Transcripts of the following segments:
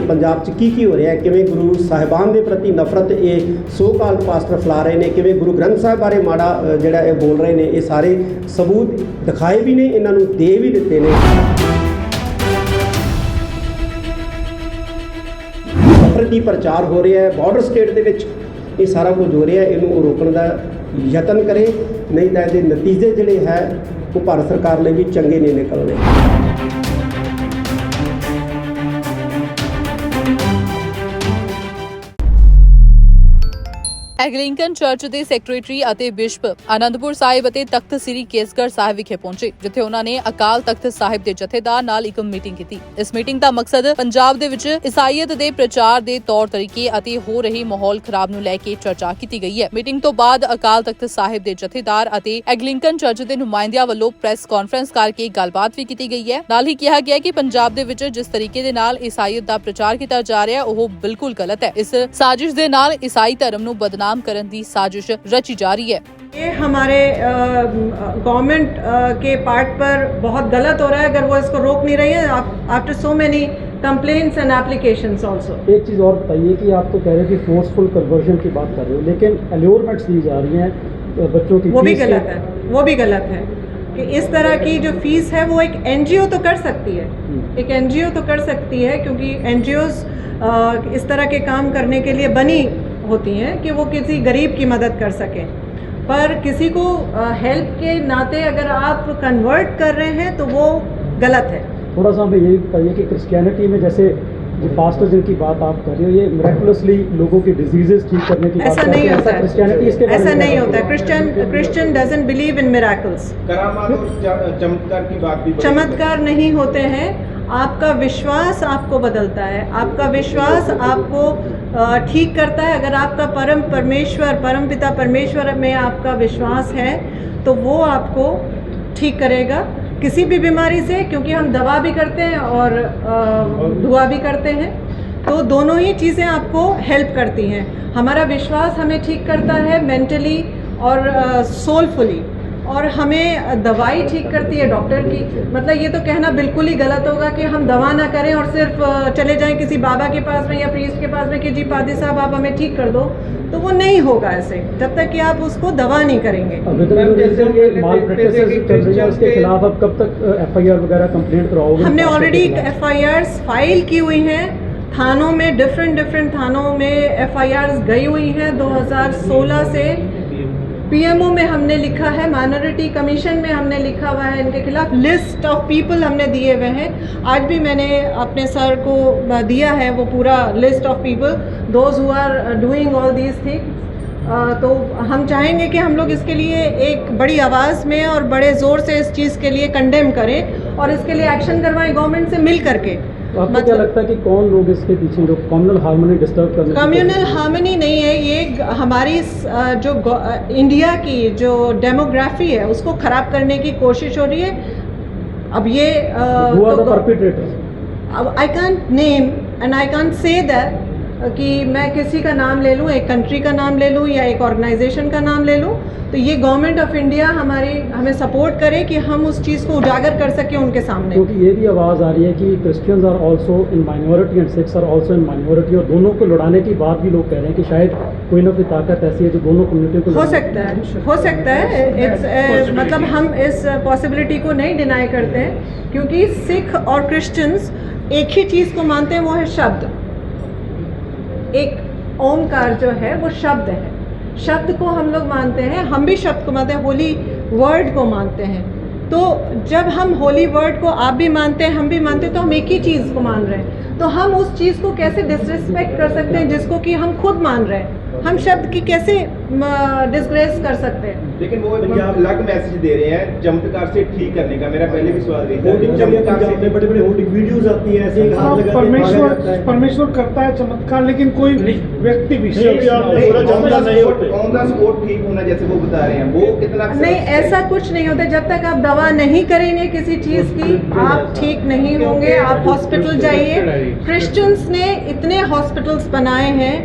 पंजाब च की हो रहा है, किवें गुरु साहिबान के प्रति नफरत ये सो काल्ड पास्टर फैला रहे हैं, किवें गुरु ग्रंथ साहिब बारे माड़ा जिहड़ा ये बोल रहे हैं, ये सारे सबूत दिखाए भी ने, इन्हां नूं दे भी दिते ने। नफरती प्रचार हो रहा है बॉर्डर स्टेट के विच, ये सारा कुछ हो रहा है, इनू रोकने का यतन करे, नहीं तो ये नतीजे जिहड़े है वो भारत सरकार लिए भी चंगे नहीं निकलने। ਐਗਲਿੰਕਨ ਚਰਚ ਦੇ ਸੈਕਟਰੀ ਅਤੇ ਬਿਸ਼ਪ ਆਨੰਦਪੁਰ ਸਾਹਿਬ ਅਤੇ ਤਖਤ ਸ੍ਰੀ ਕੇਸਗੜ੍ਹ ਸਾਹਿਬ ਵਿਖੇ ਪਹੁੰਚੇ, ਜਿੱਥੇ ਉਹਨਾਂ ਨੇ ਅਕਾਲ ਤਖਤ ਸਾਹਿਬ ਦੇ ਜਥੇਦਾਰ ਨਾਲ ਇੱਕ ਮੀਟਿੰਗ ਕੀਤੀ। ਇਸ ਮੀਟਿੰਗ ਦਾ ਮਕਸਦ ਪੰਜਾਬ ਦੇ ਵਿੱਚ ਈਸਾਈਅਤ ਦੇ ਪ੍ਰਚਾਰ ਦੇ ਤੌਰ ਤਰੀਕੇ ਅਤੇ ਹੋ ਰਹੀ ਮਾਹੌਲ ਖਰਾਬ ਨੂੰ ਲੈ ਕੇ ਚਰਚਾ ਕੀਤੀ ਗਈ ਹੈ। ਮੀਟਿੰਗ ਤੋਂ ਬਾਅਦ ਅਕਾਲ ਤਖਤ ਸਾਹਿਬ ਦੇ ਜਥੇਦਾਰ ਅਤੇ ਐਗਲਿੰਕਨ ਚਰਚ ਦੇ ਨੁਮਾਇੰਦਿਆਂ ਵੱਲੋਂ ਪ੍ਰੈਸ ਕਾਨਫਰੰਸ ਕਰਕੇ ਗੱਲਬਾਤ ਵੀ ਕੀਤੀ ਗਈ ਹੈ। ਨਾਲ ਹੀ ਕਿਹਾ ਗਿਆ ਕਿ ਪੰਜਾਬ ਦੇ ਵਿੱਚ ਜਿਸ ਤਰੀਕੇ ਦੇ ਨਾਲ ਈਸਾਈਅਤ ਦਾ ਪ੍ਰਚਾਰ ਕੀਤਾ ਜਾ ਰਿਹਾ ਹੈ ਉਹ ਬਿਲਕੁਲ ਗਲਤ ਹੈ। ਇਸ ਸਾਜ਼ਿਸ਼ ਦੇ ਨਾਲ ਈਸਾਈ ਧਰਮ ਨੂੰ ਬਦਨਾਮ करने की साजिश रची जा रही है। ये हमारे गवर्नमेंट के पार्ट पर बहुत गलत हो रहा है अगर वो इसको रोक नहीं रही है after so many complaints and applications also. एक चीज़ और बताइए कि आप तो कह रहे हैं कि फोर्सफुल कन्वर्जन की बात कर रहे हो, लेकिन एल्योरमेंट्स दी जा रही हैं बच्चों की, वो भी गलत है। वो भी गलत है कि इस तरह की जो फीस है वो एक एनजीओ तो कर सकती है, एक एनजीओ तो कर सकती है, क्योंकि एनजीओज इस तरह के काम करने के लिए बनी होती हैं कि वो किसी गरीब की मदद कर सकें, पर किसी को हेल्प के नाते अगर आप कन्वर्ट कर रहे हैं तो वो गलत है। थोड़ा सा हमें यही बताइए कि क्रिश्चियनिटी में जैसे जो पास्टर जिनकी बात आप कर रहे हो, ये मिरेकुलसली लोगों की डिजीजेस ठीक करने की ऐसा नहीं होता है, क्रिश्चियनिटी इसके ऐसा नहीं होता है। Christian doesn't believe in miracles. चमत्कार की बात भी, चमत्कार नहीं होते हैं। आपका विश्वास आपको बदलता है, आपका विश्वास आपको ठीक करता है। अगर आपका परम पिता परमेश्वर में आपका विश्वास है तो वो आपको ठीक करेगा किसी भी बीमारी से, क्योंकि हम दवा भी करते हैं और दुआ भी करते हैं, तो दोनों ही चीज़ें आपको हेल्प करती हैं। हमारा विश्वास हमें ठीक करता है मेंटली और सोलफुली, और हमें दवाई ठीक करती है डॉक्टर की। मतलब ये तो कहना बिल्कुल ही गलत होगा कि हम दवा ना करें और सिर्फ चले जाएं किसी बाबा के पास में या प्रीस्ट के पास में कि जी पादी साहब आप हमें ठीक कर दो, तो वो नहीं होगा ऐसे जब तक कि आप उसको दवा नहीं करेंगे। उसके खिलाफ अब कब तक FIR वगैरह कंप्लेंट कराओगे? हमने ऑलरेडी FIRs फाइल की हुई हैं थानों में, डिफरेंट थानों में FIRs गई हुई हैं। 2016 से PMO में हमने लिखा है, माइनॉरिटी कमीशन में हमने लिखा हुआ है इनके खिलाफ, लिस्ट ऑफ पीपल हमने दिए हुए हैं। आज भी मैंने अपने सर को दिया है वो पूरा list of people those who are doing all these things. तो हम चाहेंगे कि हम लोग इसके लिए एक बड़ी आवाज़ में और बड़े ज़ोर से इस चीज़ के लिए कंडेम करें और इसके लिए एक्शन करवाएं गवर्नमेंट से मिल करके। आपको क्या लगता है कि कौन लोग इसके पीछे जो कम्युनल हार्मनी डिस्टर्ब करने? कम्युनल हार्मनी नहीं है ये, हमारी जो इंडिया की जो डेमोग्राफी है उसको ख़राब करने की कोशिश हो रही है। अब ये अब I can't name and I can't say that कि मैं किसी का नाम ले लूँ, एक कंट्री का नाम ले लूँ या एक ऑर्गेनाइजेशन का नाम ले लूँ, तो ये गवर्नमेंट ऑफ इंडिया हमें सपोर्ट करे कि हम उस चीज़ को उजागर कर सकें उनके सामने। क्योंकि ये भी आवाज़ आ रही है कि Christians are also in minority and Sikhs are also in minority, और दोनों को लड़ाने की बात भी लोग कह रहे हैं कि शायद कोई ना कोई ताकत ऐसी है जो दोनों कम्युनिटी को हो सकता है। मतलब हम इस पॉसिबिलिटी को नहीं डिनाई करते हैं, क्योंकि सिख और क्रिश्चियंस एक ही चीज़ को मानते हैं, वो है शब्द। एक ओमकार जो है वो शब्द है, शब्द को हम लोग मानते हैं, हम भी शब्द को मानते हैं, होली वर्ड को मानते हैं। तो जब हम होली वर्ड को आप भी मानते हैं हम भी मानते हैं, तो हम एक ही चीज़ को मान रहे हैं। तो हम उस चीज़ को कैसे डिसरिस्पेक्ट कर सकते हैं जिसको कि हम खुद मान रहे हैं? हम शब्द की कैसे डिसग्रेस कर सकते हैं? लेकिन वो अलग मैसेज दे रहे हैं चमत्कार से ठीक करने का। मेरा पहले भी सवाल था, बड़े-बड़े होर्डिंग वीडियोस आती हैं, ऐसे ही हाथ लगा के परमेश्वर करता है चमत्कार, लेकिन कोई व्यक्ति विशेष ऑन द स्पॉट ठीक होना जैसे वो बता रहे हैं, वो कितना नहीं, ऐसा कुछ नहीं होता। जब तक आप दवा नहीं करेंगे किसी चीज़ की आप ठीक नहीं होंगे। आप हॉस्पिटल जाइए, क्रिश्चियंस ने इतने हॉस्पिटल्स बनाए हैं,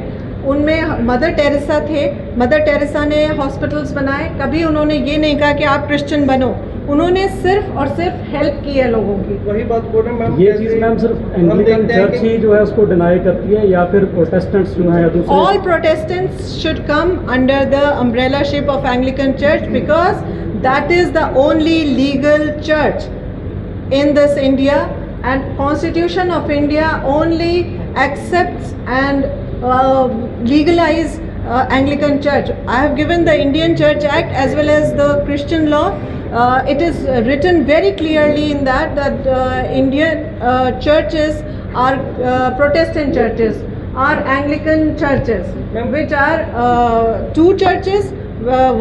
उनमें मदर टेरेसा थे, मदर टेरेसा ने हॉस्पिटल्स बनाए, कभी उन्होंने ये नहीं कहा कि आप क्रिश्चियन बनो। उन्होंने सिर्फ और सिर्फ हेल्प की है लोगों की। वही बात बोल रहे हैं मैम, ये चीज़ मैम सिर्फ एंग्लिकन चर्च ही जो है उसको डिनाई करती है या फिर प्रोटेस्टेंट्स जो है या दूसरे All Protestants should come under the umbrellaship of Anglican Church because that is the only legal church in this India, and Constitution of India only accepts and legalize Anglican Church. I have given the Indian Church Act as well as the Christian law. It is written very clearly in that Indian churches are Protestant churches, are Anglican churches, which are two churches.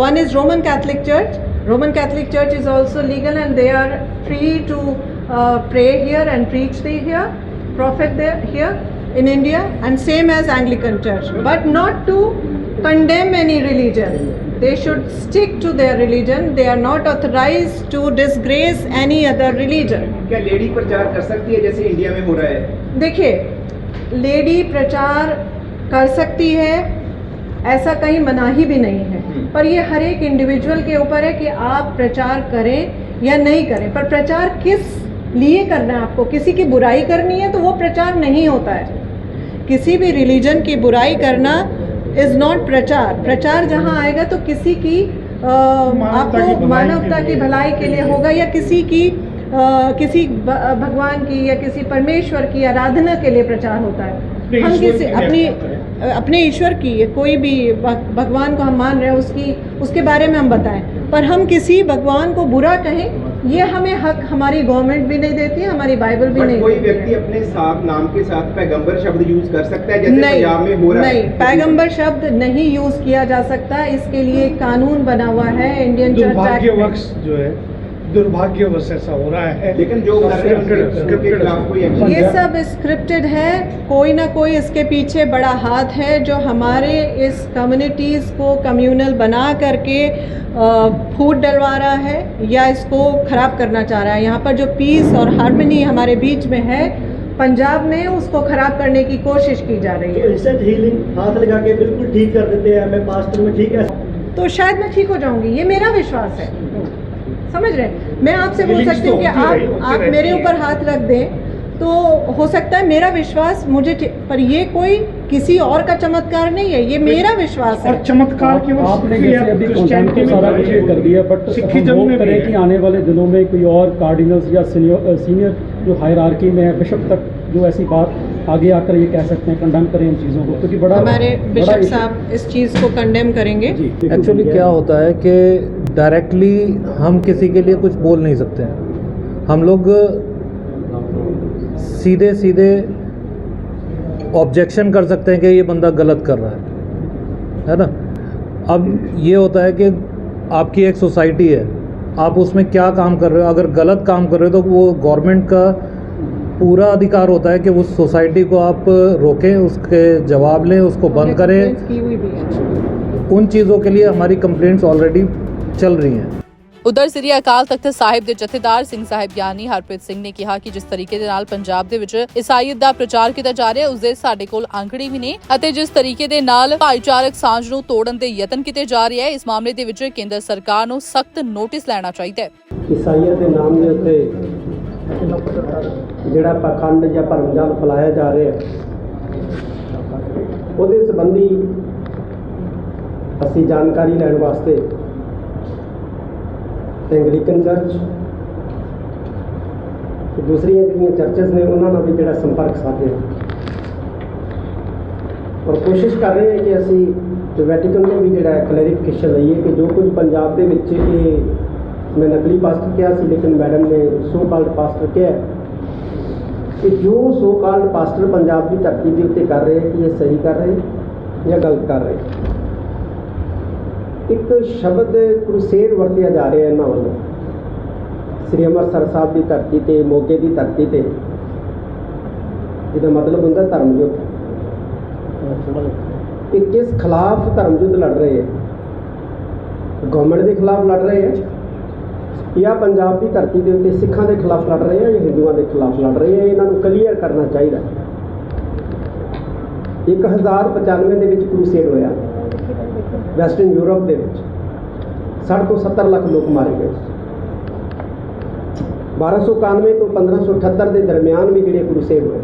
One is Roman Catholic Church. Roman Catholic Church is also legal and they are free to pray here and preach here, prophet there here in India, and same as Anglican Church, but not to condemn any religion. They should stick to their religion. They are not authorized to disgrace any other religion. क्या lady प्रचार कर सकती है जैसे India में हो रहा है? देखिए, लेडी प्रचार कर सकती है, ऐसा कहीं मनाही भी नहीं है, पर ये हर एक इंडिविजुअल के ऊपर है कि आप प्रचार करें या नहीं करें। पर प्रचार किस लिए करना है आपको? किसी की बुराई करनी है तो वो प्रचार नहीं होता है। किसी भी रिलीजन की बुराई करना इज़ नॉट प्रचार। प्रचार जहाँ आएगा तो किसी की आपको मानवता की भलाई के लिए होगा या किसी की किसी भगवान की या किसी परमेश्वर की आराधना के लिए प्रचार होता है। हम किसी अपने ईश्वर की कोई भी भगवान को हम मान रहे हैं उसके बारे में हम बताएं, पर हम किसी भगवान को बुरा कहें ये हमें हक हमारी गवर्नमेंट भी नहीं देती है, हमारी बाइबल भी नहीं कोई देती है। व्यक्ति अपने साथ नाम के साथ पैगंबर शब्द यूज कर सकता है जैसे पंजाब में हो रहा है? नहीं, पैगंबर शब्द नहीं यूज किया जा सकता। इसके लिए कानून बना हुआ है इंडियन चर्च दुर्भाग्यवश जो है, दुर्भाग्यवश ऐसा हो रहा है। लेकिन जो कर रहे हैं उनके खिलाफ कोई एक्शन? ये सब स्क्रिप्टेड है, कोई ना कोई इसके पीछे बड़ा हाथ है जो हमारे इस कम्युनिटीज़ को कम्युनल बना करके फूट डलवा रहा है या इसको ख़राब करना चाह रहा है। यहाँ पर जो पीस और हार्मनी हमारे बीच में है पंजाब में, उसको ख़राब करने की कोशिश की जा रही है। इंस्टेंट हीलिंग हाथ लगा के बिल्कुल ठीक कर देते हैं, मैं पास्टर में ठीक है तो शायद मैं ठीक हो जाऊंगी, ये मेरा विश्वास है। समझ रहे हैं? मैं आपसे बोल सकती हूँ कि आप मेरे ऊपर हाथ रख दें तो हो सकता है मेरा विश्वास मुझे, पर ये कोई किसी और का चमत्कार नहीं है, ये मेरा विश्वास है। और चमत्कार के आपने जैसे अभी कंटेंट को सारा कुछ ये कर दिया, बट हम होप करें कि आने वाले दिनों में कोई और कार्डिनल्स या सीनियर जो हायरार्की में है बिशप तक जो ऐसी बात आगे आकर ये कह सकते हैं, कंडेम करें इन चीज़ों को, क्योंकि बड़ा हमारे बिशप साहब इस चीज़ को कंडेम करेंगे। एक्चुअली क्या होता है कि डायरेक्टली हम किसी के लिए कुछ बोल नहीं सकते हैं। हम लोग सीधे सीधे ऑब्जेक्शन कर सकते हैं कि ये बंदा गलत कर रहा है ना। अब ये होता है कि आपकी एक सोसाइटी है, आप उसमें क्या काम कर रहे हो, अगर गलत काम कर रहे हो तो वो गवर्नमेंट का पूरा अधिकार होता है कि उस सोसाइटी को आप रोकें, उसके जवाब लें, उसको बंद करें। उन चीज़ों के लिए हमारी कंप्लेंट्स ऑलरेडी चल रही हैं। ਉਧਰ ਸ੍ਰੀ ਅਕਾਲ ਤਖਤ ਸਾਹਿਬ ਦੇ ਜਥੇਦਾਰ ਸਿੰਘ ਸਾਹਿਬ ਗਿਆਨੀ ਹਰਪ੍ਰੀਤ ਸਿੰਘ ਨੇ ਕਿਹਾ ਕਿ ਜਿਸ ਤਰੀਕੇ ਦੇ ਨਾਲ ਪੰਜਾਬ ਦੇ ਵਿੱਚ ਈਸਾਈਅਤ ਦਾ ਪ੍ਰਚਾਰ ਕੀਤਾ ਜਾ ਰਿਹਾ ਹੈ ਉਸ ਦੇ ਸਾਡੇ ਕੋਲ ਅੰਕੜੇ ਵੀ ਨੇ ਅਤੇ ਜਿਸ ਤਰੀਕੇ ਦੇ ਨਾਲ ਭਾਈਚਾਰਕ ਸਾਂਝ ਨੂੰ ਤੋੜਨ ਦੇ ਯਤਨ ਕੀਤੇ ਜਾ ਰਹੇ ਹੈ, ਇਸ ਮਾਮਲੇ ਦੇ ਵਿੱਚ ਕੇਂਦਰ ਸਰਕਾਰ ਨੂੰ ਸਖਤ ਨੋਟਿਸ ਲੈਣਾ ਚਾਹੀਦਾ ਹੈ। ਈਸਾਈਅਤ ਦੇ ਨਾਮ ਦੇ ਉੱਤੇ ਜਿਹੜਾ ਪਖੰਡ ਜਾਂ ਭਰਮਜਾਲ ਫੈਲਾਇਆ ਜਾ ਰਿਹਾ ਉਹਦੇ ਸੰਬੰਧੀ ਅਸੀਂ ਜਾਣਕਾਰੀ ਲੈਣ ਵਾਸਤੇ ਐਂਗਲੀਕਨ ਚਰਚ ਤੇ ਦੂਸਰੀਆਂ ਜਿਹੜੀਆਂ ਚਰਚਸ ਨੇ ਉਹਨਾਂ ਨਾਲ ਵੀ ਜਿਹੜਾ ਸੰਪਰਕ ਸਾਧਿਆ ਔਰ ਕੋਸ਼ਿਸ਼ ਕਰ ਰਹੇ ਹਾਂ ਕਿ ਅਸੀਂ ਵੈਟੀਕਨ ਤੋਂ ਵੀ ਜਿਹੜਾ ਕਲੈਰੀਫਿਕੇਸ਼ਨ ਲਈਏ ਕਿ ਜੋ ਕੁਝ ਪੰਜਾਬ ਦੇ ਵਿੱਚ ਇਹ ਮੈਂ ਨਕਲੀ ਪਾਸਟਰ ਕਿਹਾ ਸੀ ਲੇਕਿਨ ਮੈਡਮ ਨੇ ਸੋ ਕਾਲਡ ਪਾਸਟਰ ਕਿਹਾ ਕਿ ਜੋ ਸੋ ਕਾਲਡ ਪਾਸਟਰ ਪੰਜਾਬ ਦੀ ਧਰਤੀ ਦੇ ਉੱਤੇ ਕਰ ਰਹੇ ਕਿ ਇਹ ਸਹੀ ਕਰ ਰਹੇ ਜਾਂ ਗਲਤ ਕਰ ਰਹੇ। ਇੱਕ ਸ਼ਬਦ ਕਰੂਸੇਡ ਵਰਤਿਆ ਜਾ ਰਿਹਾ ਇਹਨਾਂ ਵੱਲੋਂ ਸ੍ਰੀ ਅੰਮ੍ਰਿਤਸਰ ਸਾਹਿਬ ਦੀ ਧਰਤੀ 'ਤੇ, ਮੋਗੇ ਦੀ ਧਰਤੀ 'ਤੇ, ਜਿਹਦਾ ਮਤਲਬ ਹੁੰਦਾ ਧਰਮ ਯੁੱਧ। ਇਹ ਕਿਸ ਖਿਲਾਫ ਧਰਮ ਯੁੱਧ ਲੜ ਰਹੇ ਹੈ? ਗਵਰਨਮੈਂਟ ਦੇ ਖਿਲਾਫ ਲੜ ਰਹੇ ਹੈ ਜਾਂ ਪੰਜਾਬ ਦੀ ਧਰਤੀ ਦੇ ਉੱਤੇ ਸਿੱਖਾਂ ਦੇ ਖਿਲਾਫ ਲੜ ਰਹੇ ਹੈ ਜਾਂ ਹਿੰਦੂਆਂ ਦੇ ਖਿਲਾਫ ਲੜ ਰਹੇ ਹੈ? ਇਹਨਾਂ ਨੂੰ ਕਲੀਅਰ ਕਰਨਾ ਚਾਹੀਦਾ। 1095 ਦੇ ਵਿੱਚ ਕਰੂਸੇਡ ਹੋਇਆ ਵੈਸਟਰਨ ਯੂਰਪ ਦੇ ਵਿੱਚ, 60 ਤੋਂ 70 ਲੱਖ ਲੋਕ ਮਾਰੇ ਗਏ। 1291 ਤੋਂ 1578 ਦੇ ਦਰਮਿਆਨ ਵੀ ਜਿਹੜੇ ਗੁਰੂ ਸਾਹਿਬ ਹੋਏ।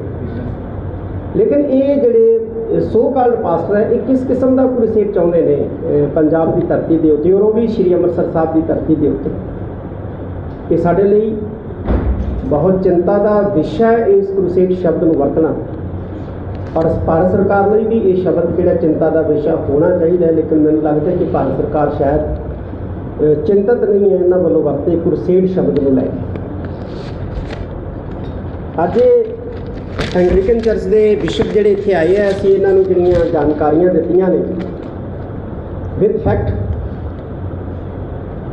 ਲੇਕਿਨ ਇਹ ਜਿਹੜੇ ਸੋ ਕਾਲਡ ਪਾਸਟਰ ਹੈ, ਇਹ ਕਿਸ ਕਿਸਮ ਦਾ ਗੁਰੂ ਸਾਹਿਬ ਚਾਹੁੰਦੇ ਨੇ ਪੰਜਾਬ ਦੀ ਧਰਤੀ ਦੇ ਉੱਤੇ, ਔਰ ਉਹ ਵੀ ਸ਼੍ਰੀ ਅੰਮ੍ਰਿਤਸਰ ਸਾਹਿਬ ਦੀ ਧਰਤੀ ਦੇ ਉੱਤੇ। ਇਹ ਸਾਡੇ ਲਈ ਬਹੁਤ ਚਿੰਤਾ ਦਾ ਵਿਸ਼ਾ ਹੈ ਇਸ ਗੁਰੂ ਸਾਹਿਬ ਸ਼ਬਦ ਨੂੰ ਵਰਤਣਾ, ਔਰ ਭਾਰਤ ਸਰਕਾਰ ਲਈ ਵੀ ਇਹ ਸ਼ਬਦ ਜਿਹੜਾ ਚਿੰਤਾ ਦਾ ਵਿਸ਼ਾ ਹੋਣਾ ਚਾਹੀਦਾ ਹੈ। ਲੇਕਿਨ ਮੈਨੂੰ ਲੱਗਦਾ ਹੈ ਕਿ ਭਾਰਤ ਸਰਕਾਰ ਸ਼ਾਇਦ ਚਿੰਤਤ ਨਹੀਂ ਹੈ ਇਹਨਾਂ ਵੱਲੋਂ ਵਰਤੇ ਗੁਰਸੇਵ ਸ਼ਬਦ ਨੂੰ ਲੈ ਕੇ। ਅੱਜ ਐਂਗਲੀਕਨ ਚਰਚ ਦੇ ਬਿਸ਼ਪ ਜਿਹੜੇ ਇੱਥੇ ਆਏ ਆ, ਅਸੀਂ ਇਹਨਾਂ ਨੂੰ ਜਿਹੜੀਆਂ ਜਾਣਕਾਰੀਆਂ ਦਿੱਤੀਆਂ ਨੇ ਵਿਦ ਫੈਕਟ,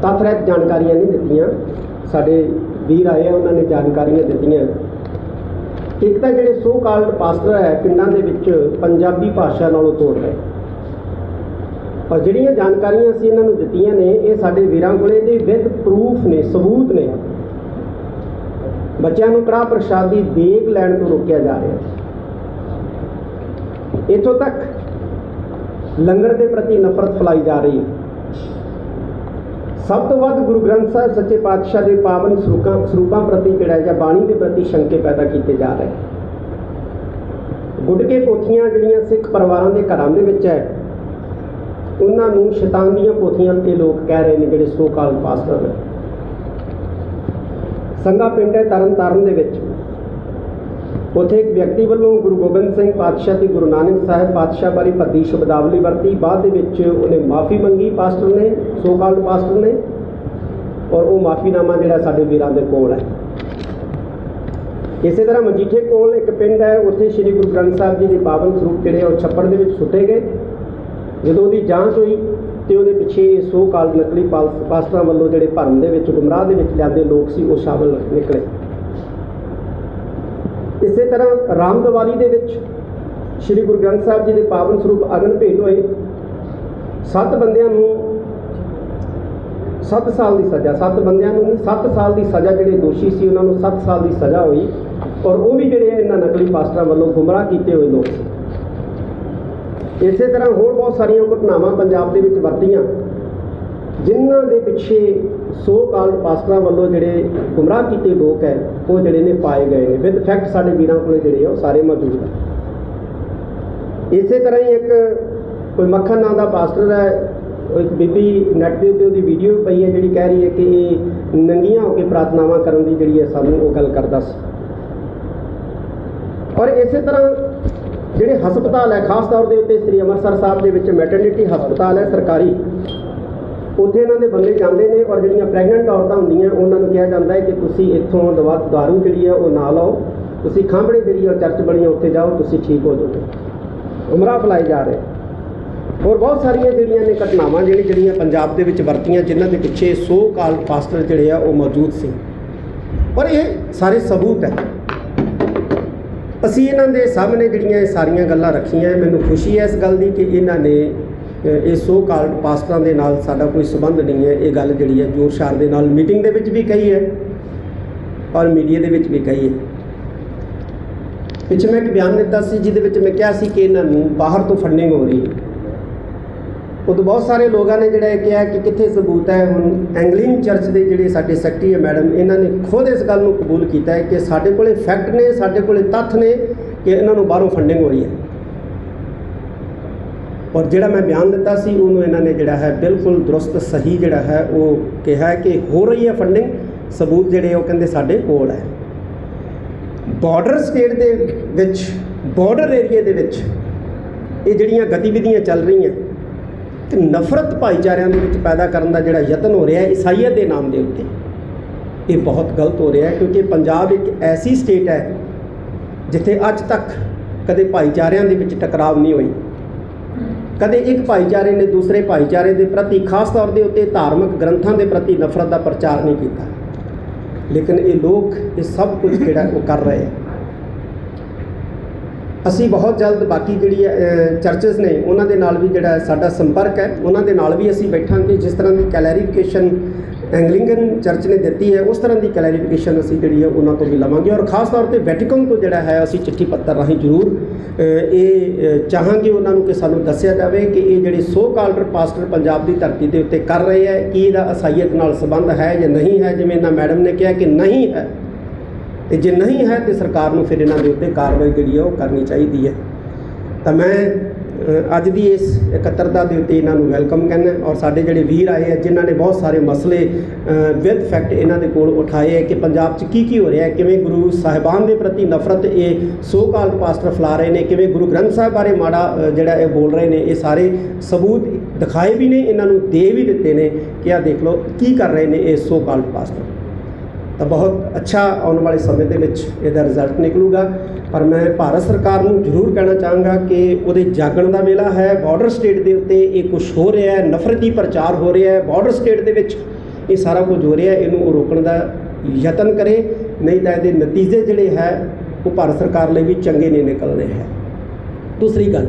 ਤੱਥ ਰਹਿਤ ਜਾਣਕਾਰੀਆਂ ਨਹੀਂ ਦਿੱਤੀਆਂ। ਸਾਡੇ ਵੀਰ ਆਏ ਆ, ਉਹਨਾਂ ਨੇ ਜਾਣਕਾਰੀਆਂ ਦਿੱਤੀਆਂ। ਇੱਕ ਤਾਂ ਜਿਹੜੇ ਸੋ ਕਾਲਡ ਪਾਸਟਰ ਹੈ ਪਿੰਡਾਂ ਦੇ ਵਿੱਚ ਪੰਜਾਬੀ ਭਾਸ਼ਾ ਨਾਲੋਂ ਤੋੜ ਰਹੇ, ਔਰ ਜਿਹੜੀਆਂ ਜਾਣਕਾਰੀਆਂ ਅਸੀਂ ਇਹਨਾਂ ਨੂੰ ਦਿੱਤੀਆਂ ਨੇ ਇਹ ਸਾਡੇ ਵੀਰਾਂ ਕੋਲੇ ਦੇ ਵਿਦ ਪ੍ਰੂਫ ਨੇ, ਸਬੂਤ ਨੇ। ਬੱਚਿਆਂ ਨੂੰ ਕੜਾਹ ਪ੍ਰਸ਼ਾਦ ਦੀ ਦੇਗ ਲੈਣ ਤੋਂ ਰੋਕਿਆ ਜਾ ਰਿਹਾ। ਇੱਥੋਂ ਤੱਕ ਲੰਗਰ ਦੇ ਪ੍ਰਤੀ ਨਫ਼ਰਤ ਫੈਲਾਈ ਜਾ ਰਹੀ ਹੈ। ਸਭ ਤੋਂ ਵੱਧ ਗੁਰੂ ਗ੍ਰੰਥ ਸਾਹਿਬ ਸੱਚੇ ਪਾਤਸ਼ਾਹ ਦੇ ਪਾਵਨ ਸਰੂਪਾਂ ਪ੍ਰਤੀ ਜਿਹੜਾ ਜਾਂ ਬਾਣੀ ਦੇ ਪ੍ਰਤੀ ਸ਼ੰਕੇ ਪੈਦਾ ਕੀਤੇ ਜਾ ਰਹੇ। ਗੁਟਕੇ ਪੋਥੀਆਂ ਜਿਹੜੀਆਂ ਸਿੱਖ ਪਰਿਵਾਰਾਂ ਦੇ ਘਰਾਂ ਦੇ ਵਿੱਚ ਹੈ, ਉਹਨਾਂ ਨੂੰ ਸ਼ੈਤਾਨ ਦੀਆਂ ਪੋਥੀਆਂ ਇਹ ਲੋਕ ਕਹਿ ਰਹੇ ਨੇ ਜਿਹੜੇ ਸੋ ਕਾਲ ਪਾਸਟਰ ਨੇ। ਸੰਗਾ ਪਿੰਡ ਹੈ ਤਰਨ ਤਾਰਨ ਦੇ ਵਿੱਚ, ਉੱਥੇ ਇੱਕ ਵਿਅਕਤੀ ਵੱਲੋਂ ਗੁਰੂ ਗੋਬਿੰਦ ਸਿੰਘ ਪਾਤਸ਼ਾਹ ਤੇ ਗੁਰੂ ਨਾਨਕ ਸਾਹਿਬ ਪਾਤਸ਼ਾਹ ਬਾਰੇ ਭੱਦੀ ਸ਼ਬਦਾਵਲੀ ਵਰਤੀ। ਬਾਅਦ ਦੇ ਵਿੱਚ ਉਹਨੇ ਮਾਫੀ ਮੰਗੀ, ਪਾਸਟਰ ਨੇ, ਸੋ ਕਾਲਡ ਪਾਸਟਰ ਨੇ, ਔਰ ਉਹ ਮਾਫੀਨਾਮਾ ਜਿਹੜਾ ਸਾਡੇ ਵੀਰਾਂ ਦੇ ਕੋਲ ਹੈ। ਇਸੇ ਤਰ੍ਹਾਂ ਮਜੀਠੇ ਕੋਲ ਇੱਕ ਪਿੰਡ ਹੈ, ਉੱਥੇ ਸ੍ਰੀ ਗੁਰੂ ਗ੍ਰੰਥ ਸਾਹਿਬ ਜੀ ਦੇ ਪਾਵਨ ਸਰੂਪ ਜਿਹੜੇ ਉਹ ਛੱਪੜ ਦੇ ਵਿੱਚ ਸੁੱਟੇ ਗਏ। ਜਦੋਂ ਉਹਦੀ ਜਾਂਚ ਹੋਈ ਤੇ ਉਹਦੇ ਪਿੱਛੇ ਸੋ ਕਾਲਡ ਨਕਲੀ ਪਾਸਟਰਾਂ ਵੱਲੋਂ ਜਿਹੜੇ ਭਰਮ ਦੇ ਵਿੱਚ, ਗੁੰਮਰਾਹ ਦੇ ਵਿੱਚ ਲਿਆਂਦੇ ਲੋਕ ਸੀ, ਉਹ ਸ਼ਾਮਲ ਨਿਕਲੇ। ਇਸੇ ਤਰ੍ਹਾਂ ਰਾਮਦਵਾਲੀ ਦੇ ਵਿੱਚ ਸ੍ਰੀ ਗੁਰੂ ਗ੍ਰੰਥ ਸਾਹਿਬ ਜੀ ਦੇ ਪਾਵਨ ਸਰੂਪ ਅਗਨ ਭੇਟ ਹੋਏ। 7 ਬੰਦਿਆਂ ਨੂੰ 7 ਸਾਲ ਦੀ ਸਜ਼ਾ, 7 ਬੰਦਿਆਂ ਨੂੰ ਨਹੀਂ 7 ਸਾਲ ਦੀ ਸਜ਼ਾ, ਜਿਹੜੇ ਦੋਸ਼ੀ ਸੀ ਉਹਨਾਂ ਨੂੰ 7 ਸਾਲ ਦੀ ਸਜ਼ਾ ਹੋਈ, ਔਰ ਉਹ ਵੀ ਜਿਹੜੇ ਇਹਨਾਂ ਨਕਲੀ ਪਾਸਟਰਾਂ ਵੱਲੋਂ ਗੁੰਮਰਾਹ ਕੀਤੇ ਹੋਏ ਲੋਕ ਸੀ। ਇਸੇ ਤਰ੍ਹਾਂ ਹੋਰ ਬਹੁਤ ਸਾਰੀਆਂ ਘਟਨਾਵਾਂ ਪੰਜਾਬ ਦੇ ਵਿੱਚ ਵਰਤੀਆਂ, ਜਿਨ੍ਹਾਂ ਦੇ ਪਿੱਛੇ ਸੋ ਕਾਲਡ ਪਾਸਟਰਾਂ ਵੱਲੋਂ ਜਿਹੜੇ ਗੁੰਮਰਾਹ ਕੀਤੇ ਲੋਕ ਹੈ ਉਹ ਜਿਹੜੇ ਨੇ ਪਾਏ ਗਏ ਨੇ। ਵਿਦ ਫੈਕਟ ਸਾਡੇ ਵੀਰਾਂ ਕੋਲ ਜਿਹੜੇ ਉਹ ਸਾਰੇ ਮੌਜੂਦ ਹੈ। ਇਸੇ ਤਰ੍ਹਾਂ ਹੀ ਇੱਕ ਕੋਈ ਮੱਖਣ ਨਾਂ ਦਾ ਪਾਸਟਰ ਹੈ, ਉਹ ਇੱਕ ਬੀਬੀ ਨੈੱਟ ਦੇ ਉੱਤੇ ਉਹਦੀ ਵੀਡੀਓ ਪਈ ਹੈ ਜਿਹੜੀ ਕਹਿ ਰਹੀ ਹੈ ਕਿ ਇਹ ਨੰਗੀਆਂ ਹੋ ਕੇ ਪ੍ਰਾਰਥਨਾਵਾਂ ਕਰਨ ਦੀ ਜਿਹੜੀ ਹੈ ਸਾਨੂੰ ਉਹ ਗੱਲ ਕਰਦਾ ਸੀ। ਔਰ ਇਸੇ ਤਰ੍ਹਾਂ ਜਿਹੜੇ ਹਸਪਤਾਲ ਹੈ, ਖਾਸ ਤੌਰ ਦੇ ਉੱਤੇ ਸ੍ਰੀ ਅੰਮ੍ਰਿਤਸਰ ਸਾਹਿਬ ਦੇ ਵਿੱਚ ਮੈਟਰਨਿਟੀ ਹਸਪਤਾਲ ਹੈ ਸਰਕਾਰੀ, ਉੱਥੇ ਇਹਨਾਂ ਦੇ ਬੰਦੇ ਜਾਂਦੇ ਨੇ, ਔਰ ਜਿਹੜੀਆਂ ਪ੍ਰੈਗਨੈਂਟ ਔਰਤਾਂ ਹੁੰਦੀਆਂ ਉਹਨਾਂ ਨੂੰ ਕਿਹਾ ਜਾਂਦਾ ਹੈ ਕਿ ਤੁਸੀਂ ਇੱਥੋਂ ਦਾਰੂ ਜਿਹੜੀ ਹੈ ਉਹ ਨਾ ਲਓ, ਤੁਸੀਂ ਖਾਂਬੜੇ ਜਿਹੜੀ ਹੈ ਚਰਚ ਬਣੀ ਉੱਥੇ ਜਾਓ, ਤੁਸੀਂ ਠੀਕ ਹੋ ਜਾਓਗੇ। ਗੁੰਮਰਾਹ ਫੈਲਾਏ ਜਾ ਰਹੇ। ਹੋਰ ਬਹੁਤ ਸਾਰੀਆਂ ਜਿਹੜੀਆਂ ਨੇ ਘਟਨਾਵਾਂ ਜਿਹੜੀਆਂ ਪੰਜਾਬ ਦੇ ਵਿੱਚ ਵਰਤੀਆਂ, ਜਿਨ੍ਹਾਂ ਦੇ ਪਿੱਛੇ ਸੋ ਕਾਲਡ ਪਾਸਟਰ ਜਿਹੜੇ ਆ ਉਹ ਮੌਜੂਦ ਸੀ, ਪਰ ਇਹ ਸਾਰੇ ਸਬੂਤ ਹੈ। ਅਸੀਂ ਇਹਨਾਂ ਦੇ ਸਾਹਮਣੇ ਜਿਹੜੀਆਂ ਇਹ ਸਾਰੀਆਂ ਗੱਲਾਂ ਰੱਖੀਆਂ। ਮੈਨੂੰ ਖੁਸ਼ੀ ਹੈ ਇਸ ਗੱਲ ਦੀ ਕਿ ਇਹਨਾਂ ਨੇ ਇਹ ਸੋ ਕਾਲਡ ਪਾਸਟਰਾਂ ਦੇ ਨਾਲ ਸਾਡਾ ਕੋਈ ਸੰਬੰਧ ਨਹੀਂ ਹੈ। ਇਹ ਗੱਲ ਜਿਹੜੀ ਹੈ ਜ਼ੋਰ ਸ਼ਾਰ ਦੇ ਨਾਲ ਮੀਟਿੰਗ ਦੇ ਵਿੱਚ ਵੀ ਕਹੀ ਹੈ ਔਰ ਮੀਡੀਆ ਦੇ ਵਿੱਚ ਵੀ ਕਹੀ ਹੈ। ਪਿੱਛੇ ਮੈਂ ਇੱਕ ਬਿਆਨ ਦਿੱਤਾ ਸੀ ਜਿਹਦੇ ਵਿੱਚ ਮੈਂ ਕਿਹਾ ਸੀ ਕਿ ਇਹਨਾਂ ਨੂੰ ਬਾਹਰ ਤੋਂ ਫੰਡਿੰਗ ਹੋ ਰਹੀ ਹੈ। ਉਦੋਂ ਬਹੁਤ ਸਾਰੇ ਲੋਕਾਂ ਨੇ ਜਿਹੜਾ ਇਹ ਕਿਹਾ ਕਿ ਕਿੱਥੇ ਸਬੂਤ ਹੈ। ਹੁਣ ਐਂਗਲਿੰਗ ਚਰਚ ਦੇ ਜਿਹੜੇ ਸਾਡੇ ਸੈਕਟਰੀ ਹੈ ਮੈਡਮ, ਇਹਨਾਂ ਨੇ ਖੁਦ ਇਸ ਗੱਲ ਨੂੰ ਕਬੂਲ ਕੀਤਾ ਹੈ ਕਿ ਸਾਡੇ ਕੋਲੇ ਫੈਕਟ ਨੇ, ਸਾਡੇ ਕੋਲੇ ਤੱਥ ਨੇ ਕਿ ਇਹਨਾਂ ਨੂੰ ਬਾਹਰੋਂ ਫੰਡਿੰਗ ਹੋ ਰਹੀ ਹੈ। ਔਰ ਜਿਹੜਾ ਮੈਂ ਬਿਆਨ ਦਿੱਤਾ ਸੀ ਉਹਨੂੰ ਇਹਨਾਂ ਨੇ ਜਿਹੜਾ ਹੈ ਬਿਲਕੁਲ ਦਰੁਸਤ ਸਹੀ ਜਿਹੜਾ ਹੈ ਉਹ ਕਿਹਾ ਕਿ ਹੋ ਰਹੀ ਹੈ ਫੰਡਿੰਗ। ਸਬੂਤ ਜਿਹੜੇ ਉਹ ਕਹਿੰਦੇ ਸਾਡੇ ਕੋਲ ਹੈ। ਬਾਰਡਰ ਸਟੇਟ ਦੇ ਵਿੱਚ, ਬਾਰਡਰ ਏਰੀਏ ਦੇ ਵਿੱਚ ਇਹ ਜਿਹੜੀਆਂ ਗਤੀਵਿਧੀਆਂ ਚੱਲ ਰਹੀਆਂ ਤੇ ਨਫ਼ਰਤ ਭਾਈਚਾਰਿਆਂ ਦੇ ਵਿੱਚ ਪੈਦਾ ਕਰਨ ਦਾ ਜਿਹੜਾ ਯਤਨ ਹੋ ਰਿਹਾ ਹੈ ਈਸਾਈਅਤ ਦੇ ਨਾਮ ਦੇ ਉੱਤੇ, ਇਹ ਬਹੁਤ ਗਲਤ ਹੋ ਰਿਹਾ ਹੈ। ਕਿਉਂਕਿ ਪੰਜਾਬ ਇੱਕ ਐਸੀ ਸਟੇਟ ਹੈ ਜਿੱਥੇ ਅੱਜ ਤੱਕ ਕਦੇ ਭਾਈਚਾਰਿਆਂ ਦੇ ਵਿੱਚ ਟਕਰਾਵ ਨਹੀਂ ਹੋਈ। ਕਦੇ ਇੱਕ ਭਾਈਚਾਰੇ ਨੇ ਦੂਸਰੇ ਭਾਈਚਾਰੇ ਦੇ ਪ੍ਰਤੀ, ਖਾਸ ਤੌਰ ਦੇ ਉੱਤੇ ਧਾਰਮਿਕ ਗ੍ਰੰਥਾਂ ਦੇ ਪ੍ਰਤੀ ਨਫ਼ਰਤ ਦਾ ਪ੍ਰਚਾਰ ਨਹੀਂ ਕੀਤਾ। ਲੇਕਿਨ ਇਹ ਲੋਕ ਇਹ ਸਭ ਕੁਝ ਜਿਹੜਾ ਉਹ ਕਰ ਰਹੇ ਹੈ। ਅਸੀਂ ਬਹੁਤ ਜਲਦ ਬਾਕੀ ਜਿਹੜੀ ਚਰਚਸ ਨੇ ਉਹਨਾਂ ਦੇ ਨਾਲ ਵੀ ਜਿਹੜਾ ਸਾਡਾ ਸੰਪਰਕ ਹੈ, ਉਹਨਾਂ ਦੇ ਨਾਲ ਵੀ ਅਸੀਂ ਬੈਠਾਂਗੇ। ਜਿਸ ਤਰ੍ਹਾਂ ਦੀ ਕਲੈਰੀਫਿਕੇਸ਼ਨ ਐਂਗਲਿਕਨ ਚਰਚ ਨੇ ਦਿੱਤੀ ਹੈ, ਉਸ ਤਰ੍ਹਾਂ ਦੀ ਕਲੈਰੀਫਿਕੇਸ਼ਨ ਅਸੀਂ ਜਿਹੜੀ ਹੈ ਉਹਨਾਂ ਤੋਂ ਵੀ ਲਵਾਂਗੇ। ਔਰ ਖ਼ਾਸ ਤੌਰ ਤੇ ਵੈਟੀਕਨ ਤੋਂ ਜਿਹੜਾ ਹੈ ਅਸੀਂ ਚਿੱਠੀ ਪੱਤਰ ਰਾਹੀਂ ਜ਼ਰੂਰ ਚਾਹਾਂਗੇ ਉਹਨਾਂ ਨੂੰ ਕਿ ਸਾਨੂੰ ਦੱਸਿਆ ਜਾਵੇ ਕਿ ਇਹ ਜਿਹੜੇ ਸੋ ਕਾਲਡ ਪਾਸਟਰ ਪੰਜਾਬ ਦੀ ਧਰਤੀ ਦੇ ਉੱਤੇ ਕਰ ਰਹੇ ਹੈ, ਕੀ ਇਹਦਾ ਈਸਾਈਅਤ ਨਾਲ ਸੰਬੰਧ ਹੈ ਜਾਂ ਨਹੀਂ ਹੈ। ਜਿਵੇਂ ਇਹਨਾਂ ਮੈਡਮ ਨੇ ਕਿਹਾ ਕਿ ਨਹੀਂ ਹੈ, ਤੇ ਜੇ ਨਹੀਂ ਹੈ ਤੇ ਸਰਕਾਰ ਨੂੰ ਫਿਰ ਇਹਨਾਂ ਦੇ ਉੱਤੇ ਕਾਰਵਾਈ ਜਿਹੜੀ ਹੈ ਉਹ ਕਰਨੀ ਚਾਹੀਦੀ ਹੈ। ਤਾਂ ਮੈਂ ਅੱਜ ਦੀ ਇਸ ਇਕੱਤਰਤਾ ਦੇ ਉੱਤੇ ਇਹਨਾਂ ਨੂੰ ਵੈਲਕਮ ਕਹਿੰਦਾ। ਔਰ ਸਾਡੇ ਜਿਹੜੇ ਵੀਰ ਆਏ ਆ ਜਿਨ੍ਹਾਂ ਨੇ ਬਹੁਤ ਸਾਰੇ ਮਸਲੇ ਵਿਦ ਫੈਕਟ ਇਹਨਾਂ ਦੇ ਕੋਲ ਉਠਾਏ ਹੈ ਕਿ ਪੰਜਾਬ 'ਚ ਕੀ ਹੋ ਰਿਹਾ ਹੈ, ਕਿਵੇਂ ਗੁਰੂ ਸਾਹਿਬਾਨ ਦੇ ਪ੍ਰਤੀ ਨਫ਼ਰਤ ਇਹ ਸੋ ਕਾਲਡ ਪਾਸਟਰ ਫੈਲਾ ਰਹੇ ਨੇ, ਕਿਵੇਂ ਗੁਰੂ ਗ੍ਰੰਥ ਸਾਹਿਬ ਬਾਰੇ ਮਾੜਾ ਜਿਹੜਾ ਇਹ ਬੋਲ ਰਹੇ ਨੇ। ਇਹ ਸਾਰੇ ਸਬੂਤ ਦਿਖਾਏ ਵੀ ਨੇ, ਇਹਨਾਂ ਨੂੰ ਦੇ ਵੀ ਦਿੱਤੇ ਨੇ ਕਿ ਆਹ ਦੇਖ ਲਓ ਕੀ ਕਰ ਰਹੇ ਨੇ ਇਹ ਸੋ ਕਾਲਡ ਪਾਸਟਰ। ਤਾਂ ਬਹੁਤ ਅੱਛਾ ਆਉਣ ਵਾਲੇ ਸਮੇਂ ਦੇ ਵਿੱਚ ਇਹਦਾ ਰਿਜ਼ਲਟ ਨਿਕਲੂਗਾ। ਪਰ ਮੈਂ ਭਾਰਤ ਸਰਕਾਰ ਨੂੰ ਜ਼ਰੂਰ ਕਹਿਣਾ ਚਾਹਾਂਗਾ ਕਿ ਉਹਦੇ ਜਾਗਣ ਦਾ ਵੇਲਾ ਹੈ। ਬਾਰਡਰ ਸਟੇਟ ਦੇ ਉੱਤੇ ਇਹ ਕੁਝ ਹੋ ਰਿਹਾ ਹੈ, ਨਫ਼ਰਤੀ ਪ੍ਰਚਾਰ ਹੋ ਰਿਹਾ ਹੈ, ਬਾਰਡਰ ਸਟੇਟ ਦੇ ਵਿੱਚ ਇਹ ਸਾਰਾ ਕੁਝ ਹੋ ਰਿਹਾ, ਇਹਨੂੰ ਉਹ ਰੋਕਣ ਦਾ ਯਤਨ ਕਰੇ, ਨਹੀਂ ਤਾਂ ਇਹਦੇ ਨਤੀਜੇ ਜਿਹੜੇ ਹੈ ਉਹ ਭਾਰਤ ਸਰਕਾਰ ਲਈ ਵੀ ਚੰਗੇ ਨਹੀਂ ਨਿਕਲਣੇ ਹੈ। ਦੂਸਰੀ ਗੱਲ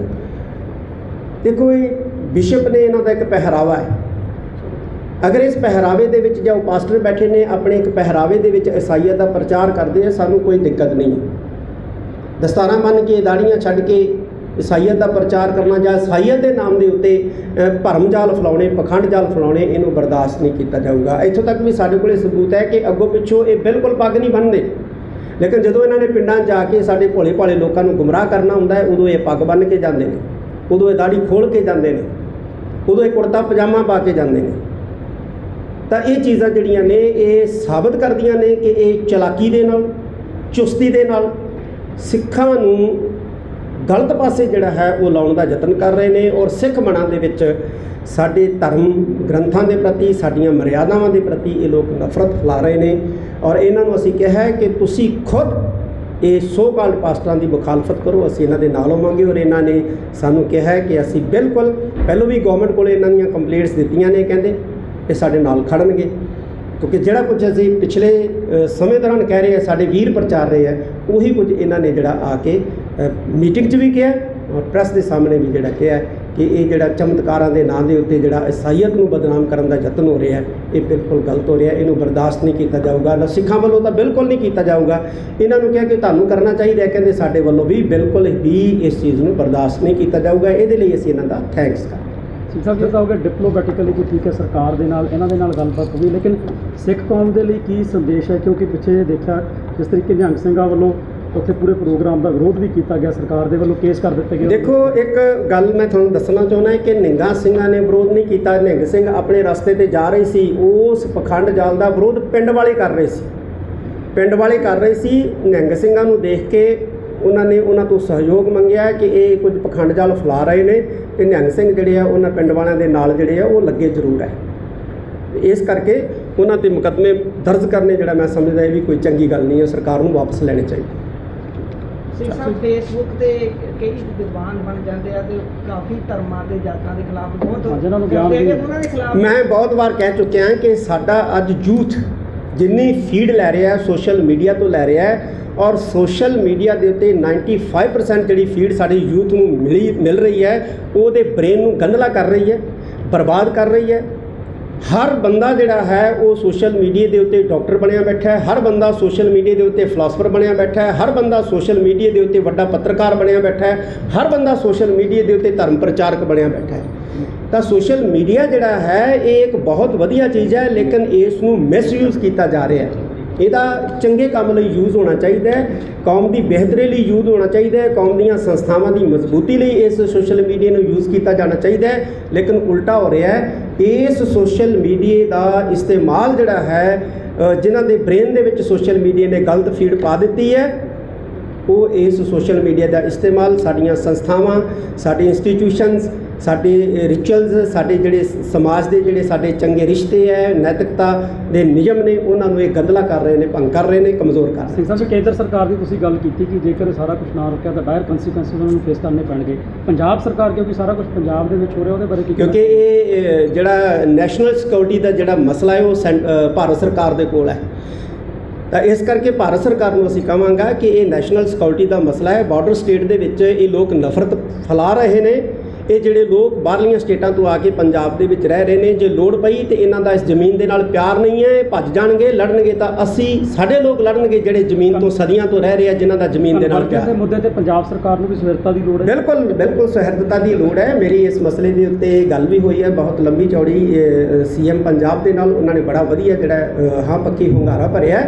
ਦੇਖੋ, ਇਹ ਬਿਸ਼ਪ ਨੇ ਇਹਨਾਂ ਦਾ ਇੱਕ ਪਹਿਰਾਵਾ ਹੈ। ਅਗਰ ਇਸ ਪਹਿਰਾਵੇ ਦੇ ਵਿੱਚ ਜਾਂ ਉਹ ਪਾਸਟਰ ਬੈਠੇ ਨੇ ਆਪਣੇ ਇੱਕ ਪਹਿਰਾਵੇ ਦੇ ਵਿੱਚ ਈਸਾਈਅਤ ਦਾ ਪ੍ਰਚਾਰ ਕਰਦੇ ਆ, ਸਾਨੂੰ ਕੋਈ ਦਿੱਕਤ ਨਹੀਂ ਹੈ। ਦਸਤਾਰਾਂ ਬੰਨ੍ਹ ਕੇ, ਦਾੜੀਆਂ ਛੱਡ ਕੇ ਈਸਾਈਅਤ ਦਾ ਪ੍ਰਚਾਰ ਕਰਨਾ ਜਾਂ ਈਸਾਈਅਤ ਦੇ ਨਾਮ ਦੇ ਉੱਤੇ ਭਰਮ ਜਾਲ ਫੈਲਾਉਣੇ, ਪਖੰਡ ਜਾਲ ਫੈਲਾਉਣੇ, ਇਹਨੂੰ ਬਰਦਾਸ਼ਤ ਨਹੀਂ ਕੀਤਾ ਜਾਊਗਾ। ਇੱਥੋਂ ਤੱਕ ਵੀ ਸਾਡੇ ਕੋਲ ਸਬੂਤ ਹੈ ਕਿ ਅੱਗੋਂ ਪਿੱਛੋਂ ਇਹ ਬਿਲਕੁਲ ਪੱਗ ਨਹੀਂ ਬੰਨ੍ਹਦੇ, ਲੇਕਿਨ ਜਦੋਂ ਇਹਨਾਂ ਨੇ ਪਿੰਡਾਂ 'ਚ ਜਾ ਕੇ ਸਾਡੇ ਭੋਲੇ ਭਾਲੇ ਲੋਕਾਂ ਨੂੰ ਗੁੰਮਰਾਹ ਕਰਨਾ ਹੁੰਦਾ ਹੈ, ਉਦੋਂ ਇਹ ਪੱਗ ਬੰਨ੍ਹ ਕੇ ਜਾਂਦੇ ਨੇ, ਉਦੋਂ ਇਹ ਦਾੜੀ ਖੋਲ੍ਹ ਕੇ ਜਾਂਦੇ ਨੇ, ਉਦੋਂ ਇਹ ਕੁੜਤਾ ਪਜਾਮਾ ਪਾ ਕੇ ਜਾਂਦੇ ਨੇ। ਤਾਂ ਇਹ ਚੀਜ਼ਾਂ ਜਿਹੜੀਆਂ ਨੇ ਇਹ ਸਾਬਤ ਕਰਦੀਆਂ ਨੇ ਕਿ ਇਹ ਚਲਾਕੀ ਦੇ ਨਾਲ, ਚੁਸਤੀ ਦੇ ਨਾਲ ਸਿੱਖਾਂ ਨੂੰ ਗਲਤ ਪਾਸੇ ਜਿਹੜਾ ਹੈ ਉਹ ਲਾਉਣ ਦਾ ਯਤਨ ਕਰ ਰਹੇ ਨੇ। ਔਰ ਸਿੱਖ ਮਨਾਂ ਦੇ ਵਿੱਚ ਸਾਡੇ ਧਰਮ ਗ੍ਰੰਥਾਂ ਦੇ ਪ੍ਰਤੀ, ਸਾਡੀਆਂ ਮਰਿਆਦਾਵਾਂ ਦੇ ਪ੍ਰਤੀ ਇਹ ਲੋਕ ਨਫ਼ਰਤ ਫੈਲਾ ਰਹੇ ਨੇ। ਔਰ ਇਹਨਾਂ ਨੂੰ ਅਸੀਂ ਕਿਹਾ ਹੈ ਕਿ ਤੁਸੀਂ ਖੁਦ ਇਹ ਸੋ ਕਾਲਡ ਪਾਸਟਰਾਂ ਦੀ ਮੁਖਾਲਫਤ ਕਰੋ, ਅਸੀਂ ਇਹਨਾਂ ਦੇ ਨਾਲ ਹੋਵਾਂਗੇ। ਔਰ ਇਹਨਾਂ ਨੇ ਸਾਨੂੰ ਕਿਹਾ ਹੈ ਕਿ ਅਸੀਂ ਬਿਲਕੁਲ ਪਹਿਲੋਂ ਵੀ ਗੌਰਮੈਂਟ ਕੋਲ ਇਹਨਾਂ ਦੀਆਂ ਕੰਪਲੇਂਟਸ ਦਿੱਤੀਆਂ ਨੇ, ਕਹਿੰਦੇ ਇਹ ਸਾਡੇ ਨਾਲ ਖੜਨਗੇ, ਕਿਉਂਕਿ ਜਿਹੜਾ ਕੁਝ ਅਸੀਂ ਪਿਛਲੇ ਸਮੇਂ ਦੌਰਾਨ ਕਹਿ ਰਹੇ ਆ, ਸਾਡੇ ਵੀਰ ਪ੍ਰਚਾਰ ਰਹੇ ਆ, ਉਹੀ ਕੁਝ ਇਹਨਾਂ ਨੇ ਜਿਹੜਾ ਆ ਕੇ ਮੀਟਿੰਗ 'ਚ ਵੀ ਕਿਹਾ ਔਰ ਪ੍ਰੈਸ ਦੇ ਸਾਹਮਣੇ ਵੀ ਜਿਹੜਾ ਕਿਹਾ ਕਿ ਇਹ ਜਿਹੜਾ ਚਮਤਕਾਰਾਂ ਦੇ ਨਾਂ ਦੇ ਉੱਤੇ ਜਿਹੜਾ ਈਸਾਈਅਤ ਨੂੰ ਬਦਨਾਮ ਕਰਨ ਦਾ ਯਤਨ ਹੋ ਰਿਹਾ, ਇਹ ਬਿਲਕੁਲ ਗਲਤ ਹੋ ਰਿਹਾ। ਇਹਨੂੰ ਬਰਦਾਸ਼ਤ ਨਹੀਂ ਕੀਤਾ ਜਾਊਗਾ, ਨਾ ਸਿੱਖਾਂ ਵੱਲੋਂ ਤਾਂ ਬਿਲਕੁਲ ਨਹੀਂ ਕੀਤਾ ਜਾਊਗਾ। ਇਹਨਾਂ ਨੂੰ ਕਿਹਾ ਕਿ ਤੁਹਾਨੂੰ ਕਰਨਾ ਚਾਹੀਦਾ, ਕਹਿੰਦੇ ਸਾਡੇ ਵੱਲੋਂ ਵੀ ਬਿਲਕੁਲ ਵੀ ਇਸ ਚੀਜ਼ ਨੂੰ ਬਰਦਾਸ਼ਤ ਨਹੀਂ ਕੀਤਾ ਜਾਊਗਾ। ਇਹਦੇ ਲਈ ਅਸੀਂ ਇਹਨਾਂ ਦਾ ਥੈਂਕਸ ਕਰਦੇ। ਸਾਹਿਬ ਜਿੱਦਾਂ ਹੋ ਗਿਆ ਡਿਪਲੋਮੈਟਿਕਲੀ ਕੋਈ ਠੀਕ ਹੈ, ਸਰਕਾਰ ਦੇ ਨਾਲ ਇਹਨਾਂ ਦੇ ਨਾਲ ਗੱਲਬਾਤ ਹੋਈ, ਲੇਕਿਨ ਸਿੱਖ ਕੌਮ ਦੇ ਲਈ ਕੀ ਸੰਦੇਸ਼ ਹੈ? ਕਿਉਂਕਿ ਪਿੱਛੇ ਦੇਖਿਆ ਜਿਸ ਤਰੀਕੇ ਨਿਹੰਗ ਸਿੰਘਾਂ ਵੱਲੋਂ ਉੱਥੇ ਪੂਰੇ ਪ੍ਰੋਗਰਾਮ ਦਾ ਵਿਰੋਧ ਵੀ ਕੀਤਾ ਗਿਆ, ਸਰਕਾਰ ਦੇ ਵੱਲੋਂ ਕੇਸ ਕਰ ਦਿੱਤੇ ਗਏ। ਦੇਖੋ, ਇੱਕ ਗੱਲ ਮੈਂ ਤੁਹਾਨੂੰ ਦੱਸਣਾ ਚਾਹੁੰਦਾ ਹੈ ਕਿ ਨਿਹੰਗਾਂ ਸਿੰਘਾਂ ਨੇ ਵਿਰੋਧ ਨਹੀਂ ਕੀਤਾ। ਨਿਹੰਗ ਸਿੰਘ ਆਪਣੇ ਰਸਤੇ 'ਤੇ ਜਾ ਰਹੇ ਸੀ, ਉਸ ਪਖੰਡ ਜਾਲ ਦਾ ਵਿਰੋਧ ਪਿੰਡ ਵਾਲੇ ਕਰ ਰਹੇ ਸੀ, ਪਿੰਡ ਵਾਲੇ ਕਰ ਰਹੇ ਸੀ। ਨਿਹੰਗ ਸਿੰਘਾਂ ਨੂੰ ਦੇਖ ਕੇ ਉਹਨਾਂ ਨੇ ਉਹਨਾਂ ਤੋਂ ਸਹਿਯੋਗ ਮੰਗਿਆ ਕਿ ਇਹ ਕੁਝ ਪਖੰਡ ਜਾਲ ਫੈਲਾ ਰਹੇ ਨੇ, ਤੇ ਨਿਹੰਗ ਸਿੰਘ ਜਿਹੜੇ ਆ ਉਹਨਾਂ ਪਿੰਡ ਵਾਲਿਆਂ ਦੇ ਨਾਲ ਜਿਹੜੇ ਆ ਉਹ ਲੱਗੇ ਜ਼ਰੂਰ ਹੈ। ਇਸ ਕਰਕੇ ਉਹਨਾਂ 'ਤੇ ਮੁਕੱਦਮੇ ਦਰਜ ਕਰਨੇ ਜਿਹੜਾ ਮੈਂ ਸਮਝਦਾ ਇਹ ਵੀ ਕੋਈ ਚੰਗੀ ਗੱਲ ਨਹੀਂ ਹੈ, ਸਰਕਾਰ ਨੂੰ ਵਾਪਸ ਲੈਣੇ ਚਾਹੀਦੇ। ਸਿੰਘ ਸਾਹਿਬ ਫੇਸਬੁੱਕ ਤੇ ਕਈ ਵਿਦਵਾਨ ਬਣ ਜਾਂਦੇ ਆ ਤੇ ਕਾਫੀ ਧਰਮਾਂ ਦੇ ਜਾਤਾਂ ਦੇ ਖਿਲਾਫ ਬਹੁਤ ਜਿਹਨਾਂ ਨੂੰ ਗਿਆਨ ਵੀ ਉਹਨਾਂ ਦੇ ਖਿਲਾਫ ਮੈਂ ਬਹੁਤ ਵਾਰ ਕਹਿ ਚੁੱਕਿਆ ਕਿ ਸਾਡਾ ਅੱਜ ਯੂਥ ਜਿੰਨੀ ਫੀਡ ਲੈ ਰਿਹਾ ਸੋਸ਼ਲ ਮੀਡੀਆ ਤੋਂ ਲੈ ਰਿਹਾ ਹੈ, ਔਰ ਸੋਸ਼ਲ ਮੀਡੀਆ ਦੇ ਉੱਤੇ 95% ਜਿਹੜੀ ਫੀਡ ਸਾਡੇ ਯੂਥ ਨੂੰ ਮਿਲ ਰਹੀ ਹੈ, ਉਹਦੇ ਬ੍ਰੇਨ ਨੂੰ ਗੰਧਲਾ ਕਰ ਰਹੀ ਹੈ, ਬਰਬਾਦ ਕਰ ਰਹੀ ਹੈ। ਹਰ ਬੰਦਾ ਜਿਹੜਾ ਹੈ ਉਹ ਸੋਸ਼ਲ ਮੀਡੀਆ ਦੇ ਉੱਤੇ ਡਾਕਟਰ ਬਣਿਆ ਬੈਠਾ ਹੈ, ਹਰ ਬੰਦਾ ਸੋਸ਼ਲ ਮੀਡੀਆ ਦੇ ਉੱਤੇ ਫਿਲਾਸਫਰ ਬਣਿਆ ਬੈਠਾ ਹੈ, ਹਰ ਬੰਦਾ ਸੋਸ਼ਲ ਮੀਡੀਆ ਦੇ ਉੱਤੇ ਵੱਡਾ ਪੱਤਰਕਾਰ ਬਣਿਆ ਬੈਠਾ ਹੈ, ਹਰ ਬੰਦਾ ਸੋਸ਼ਲ ਮੀਡੀਆ ਦੇ ਉੱਤੇ ਧਰਮ ਪ੍ਰਚਾਰਕ ਬਣਿਆ ਬੈਠਾ ਹੈ। ਤਾਂ ਸੋਸ਼ਲ ਮੀਡੀਆ ਜਿਹੜਾ ਹੈ ਇਹ ਇੱਕ ਬਹੁਤ ਵਧੀਆ ਚੀਜ਼ ਹੈ, ਲੇਕਿਨ ਇਸ ਨੂੰ ਮਿਸਯੂਜ਼ ਕੀਤਾ ਜਾ ਰਿਹਾ ਹੈ। ਇਹਦਾ ਚੰਗੇ ਕੰਮ ਲਈ ਯੂਜ਼ ਹੋਣਾ ਚਾਹੀਦਾ ਹੈ, ਕੌਮ ਦੀ ਬਿਹਤਰੀ ਲਈ ਯੂਜ਼ ਹੋਣਾ ਚਾਹੀਦਾ ਹੈ, ਕੌਮ ਦੀਆਂ ਸੰਸਥਾਵਾਂ ਦੀ ਮਜ਼ਬੂਤੀ ਲਈ ਇਸ ਸੋਸ਼ਲ ਮੀਡੀਆ ਨੂੰ ਯੂਜ਼ ਕੀਤਾ ਜਾਣਾ ਚਾਹੀਦਾ ਹੈ। ਲੇਕਿਨ ਉਲਟਾ ਹੋ ਰਿਹਾ ਹੈ, ਇਸ ਸੋਸ਼ਲ ਮੀਡੀਆ ਦਾ ਇਸਤੇਮਾਲ ਜਿਹੜਾ ਹੈ ਜਿਨ੍ਹਾਂ ਦੇ ਬ੍ਰੇਨ ਦੇ ਵਿੱਚ ਸੋਸ਼ਲ ਮੀਡੀਆ ਨੇ ਗਲਤ ਫੀਡ ਪਾ ਦਿੱਤੀ ਹੈ, ਉਹ ਇਸ ਸੋਸ਼ਲ ਮੀਡੀਆ ਦਾ ਇਸਤੇਮਾਲ ਸਾਡੀਆਂ ਸੰਸਥਾਵਾਂ, ਸਾਡੇ ਇੰਸਟੀਟਿਊਸ਼ਨਸ, ਸਾਡੇ ਰਿਚੁਅਲਸ, ਸਾਡੇ ਜਿਹੜੇ ਸਮਾਜ ਦੇ ਜਿਹੜੇ ਸਾਡੇ ਚੰਗੇ ਰਿਸ਼ਤੇ ਹੈ, ਨੈਤਿਕਤਾ ਦੇ ਨਿਯਮ ਨੇ, ਉਹਨਾਂ ਨੂੰ ਇਹ ਗੰਧਲਾ ਕਰ ਰਹੇ ਨੇ, ਭੰਗ ਕਰ ਰਹੇ ਨੇ, ਕਮਜ਼ੋਰ ਕਰ ਰਹੇ ਨੇ। ਸਿੰਘ ਸਾਹਿਬ ਕੇਂਦਰ ਸਰਕਾਰ ਦੀ ਤੁਸੀਂ ਗੱਲ ਕੀਤੀ ਕਿ ਜੇਕਰ ਸਾਰਾ ਕੁਝ ਨਾ ਰੁਕਿਆ ਤਾਂ ਡਾਇਰ ਕੰਸੀਕੁਐਂਸਿਸ ਉਹਨਾਂ ਨੂੰ ਫੇਸ ਕਰਨੇ ਪੈਣਗੇ। ਪੰਜਾਬ ਸਰਕਾਰ ਕਿਉਂਕਿ ਸਾਰਾ ਕੁਝ ਪੰਜਾਬ ਦੇ ਵਿੱਚ ਹੋ ਰਿਹਾ, ਉਹਦੇ ਬਾਰੇ ਕੀ? ਕਿਉਂਕਿ ਇਹ ਜਿਹੜਾ ਨੈਸ਼ਨਲ ਸਿਕਿਉਰਿਟੀ ਦਾ ਜਿਹੜਾ ਮਸਲਾ ਹੈ ਉਹ ਭਾਰਤ ਸਰਕਾਰ ਦੇ ਕੋਲ ਹੈ, ਤਾਂ ਇਸ ਕਰਕੇ ਭਾਰਤ ਸਰਕਾਰ ਨੂੰ ਅਸੀਂ ਕਹਾਂਗਾ ਕਿ ਇਹ ਨੈਸ਼ਨਲ ਸਿਕਿਉਰਿਟੀ ਦਾ ਮਸਲਾ ਹੈ। ਬਾਰਡਰ ਸਟੇਟ ਦੇ ਵਿੱਚ ਇਹ ਲੋਕ ਨਫ਼ਰਤ ਫੈਲਾ ਰਹੇ ਨੇ, ਇਹ ਜਿਹੜੇ ਲੋਕ ਬਾਹਰਲੀਆਂ ਸਟੇਟਾਂ ਤੋਂ ਆ ਕੇ ਪੰਜਾਬ ਦੇ ਵਿੱਚ ਰਹਿ ਰਹੇ ਨੇ, ਜੇ ਲੋੜ ਪਈ ਤੇ ਇਹਨਾਂ ਦਾ ਇਸ ਜ਼ਮੀਨ ਦੇ ਨਾਲ ਪਿਆਰ ਨਹੀਂ ਹੈ, ਇਹ ਭੱਜ ਜਾਣਗੇ, ਲੜਨਗੇ ਤਾਂ ਅਸੀਂ ਸਾਡੇ ਲੋਕ ਲੜਨਗੇ ਜਿਹੜੇ ਜ਼ਮੀਨ ਤੋਂ ਸਦੀਆਂ ਤੋਂ ਰਹਿ ਰਹੇ ਆ, ਜਿਨ੍ਹਾਂ ਦਾ ਜ਼ਮੀਨ ਦੇ ਨਾਲ ਪਿਆਰ। ਮੁੱਦੇ ਤੇ ਪੰਜਾਬ ਸਰਕਾਰ ਨੂੰ ਵੀ ਸਹਿਰਤਾ ਦੀ ਲੋੜ ਹੈ। ਬਿਲਕੁਲ ਬਿਲਕੁਲ ਸਹਿਰਦਤਾ ਦੀ ਲੋੜ ਹੈ। ਮੇਰੀ ਇਸ ਮਸਲੇ ਦੇ ਉੱਤੇ ਗੱਲ ਵੀ ਹੋਈ ਹੈ ਬਹੁਤ ਲੰਬੀ ਚੌੜੀ CM ਪੰਜਾਬ ਦੇ ਨਾਲ, ਉਹਨਾਂ ਨੇ ਬੜਾ ਵਧੀਆ ਜਿਹੜਾ ਹਾਂ ਪੱਕੀ ਹੁੰਗਾਰਾ ਭਰਿਆ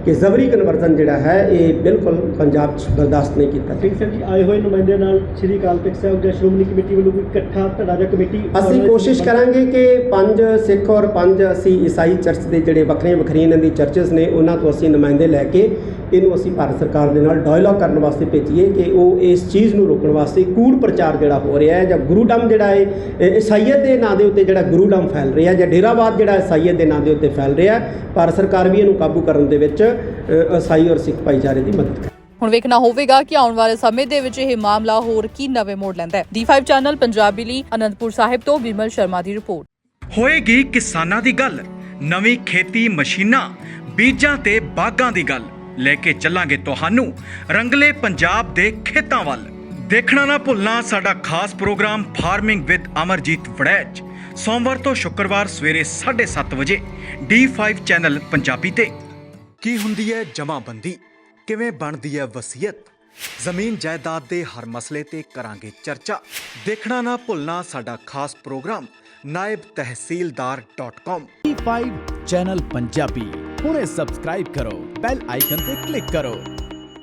ਕਿ ਜ਼ਬਰੀ ਕਨਵਰਜ਼ਨ ਜਿਹੜਾ ਹੈ ਇਹ ਬਿਲਕੁਲ ਪੰਜਾਬ 'ਚ ਬਰਦਾਸ਼ਤ ਨਹੀਂ ਕੀਤਾ। ਸਿੰਘ ਸਾਹਿਬ ਜੀ, ਆਏ ਹੋਏ ਨੁਮਾਇੰਦਿਆਂ ਨਾਲ ਸ੍ਰੀ ਅਕਾਲ ਤਖਤ ਸਾਹਿਬ ਜਾਂ ਸ਼੍ਰੋਮਣੀ ਕਮੇਟੀ ਵੱਲੋਂ ਕੋਈ ਇਕੱਠਾ ਧੜਾ ਜਾਂ ਕਮੇਟੀ ਅਸੀਂ ਕੋਸ਼ਿਸ਼ ਕਰਾਂਗੇ ਕਿ 5 ਸਿੱਖ ਔਰ 5 ਅਸੀਂ ਈਸਾਈ ਚਰਚ ਦੇ ਜਿਹੜੇ ਵੱਖਰੀਆਂ ਇਹਨਾਂ ਦੀ ਚਰਚਸ ਨੇ ਉਹਨਾਂ ਤੋਂ ਅਸੀਂ ਨੁਮਾਇੰਦੇ ਲੈ ਕੇ ਇਹਨੂੰ ਅਸੀਂ ਭਾਰਤ ਸਰਕਾਰ ਦੇ ਨਾਲ ਡਾਇਲੌਗ ਕਰਨ ਵਾਸਤੇ ਭੇਜੀਏ ਕਿ ਉਹ ਇਸ ਚੀਜ਼ ਨੂੰ ਰੋਕਣ ਵਾਸਤੇ ਕੂੜ ਪ੍ਰਚਾਰ ਜਿਹੜਾ ਹੋ ਰਿਹਾ ਹੈ ਜਾਂ ਗੁਰੂਡਮ ਜਿਹੜਾ ਹੈ ਈਸਾਈਅਤ ਦੇ ਨਾਂ ਦੇ ਉੱਤੇ ਜਿਹੜਾ ਗੁਰੂਡਮ ਫੈਲ ਰਿਹਾ ਜਾਂ ਡੇਰਾਵਾਦ ਜਿਹੜਾ ਈਸਾਈਅਤ ਦੇ ਨਾਂ ਦੇ ਉੱਤੇ ਫੈਲ ਰਿਹਾ, ਭਾਰਤ ਸਰਕਾਰ ਵੀ ਇਹਨੂੰ ਕਾਬੂ ਕਰਨ ਦੇ ਵਿੱਚ ਈਸਾਈ ਔਰ ਸਿੱਖ ਭਾਈਚਾਰੇ ਦੀ ਮਦਦ ਕਰੇ। ਹੁਣ ਵੇਖਣਾ ਹੋਵੇਗਾ ਕਿ ਆਉਣ ਵਾਲੇ ਸਮੇਂ ਦੇ ਵਿੱਚ ਇਹ ਮਾਮਲਾ ਹੋਰ ਕੀ ਨਵੇਂ ਮੋੜ ਲੈਂਦਾ ਹੈ। D5 ਚੈਨਲ ਪੰਜਾਬੀ ਲਈ ਅਨੰਦਪੁਰ ਸਾਹਿਬ ਤੋਂ ਵਿਮਲ ਸ਼ਰਮਾ ਦੀ ਰਿਪੋਰਟ। ਹੋਏਗੀ ਕਿਸਾਨਾਂ ਦੀ ਗੱਲ, ਨਵੀਂ ਖੇਤੀ ਮਸ਼ੀਨਾਂ, ਬੀਜਾਂ ਤੇ ਬਾਗਾਂ ਦੀ ਗੱਲ ਲੈ ਕੇ ਚੱਲਾਂਗੇ ਤੁਹਾਨੂੰ ਰੰਗਲੇ ਪੰਜਾਬ ਦੇ ਖੇਤਾਂ ਵੱਲ। ਦੇਖਣਾ ਨਾ ਭੁੱਲਣਾ ਸਾਡਾ ਖਾਸ programme farming with Amarjeet Waraich, ਸੋਮਵਾਰ ਤੋਂ ਸ਼ੁੱਕਰਵਾਰ ਸਵੇਰੇ 7:30 ਵਜੇ D5 ਚੈਨਲ ਪੰਜਾਬੀ ਤੇ। ਕੀ ਹੁੰਦੀ ਹੈ ਜਮਾਬੰਦੀ, ਕਿਵੇਂ ਬਣਦੀ ਹੈ ਵਸੀਅਤ, ਜ਼ਮੀਨ ਜਾਇਦਾਦ ਦੇ ਹਰ ਮਸਲੇ ਤੇ ਕਰਾਂਗੇ ਚਰਚਾ। ਦੇਖਣਾ ਨਾ ਭੁੱਲਣਾ ਸਾਡਾ ਖਾਸ programme naibtehsildar.com। D5 channel Punjabi ਹੁਣੇ ਸਬਸਕ੍ਰਾਈਬ ਕਰੋ, ਬੈਲ ਆਈਕਨ ਤੇ ਕਲਿੱਕ ਕਰੋ।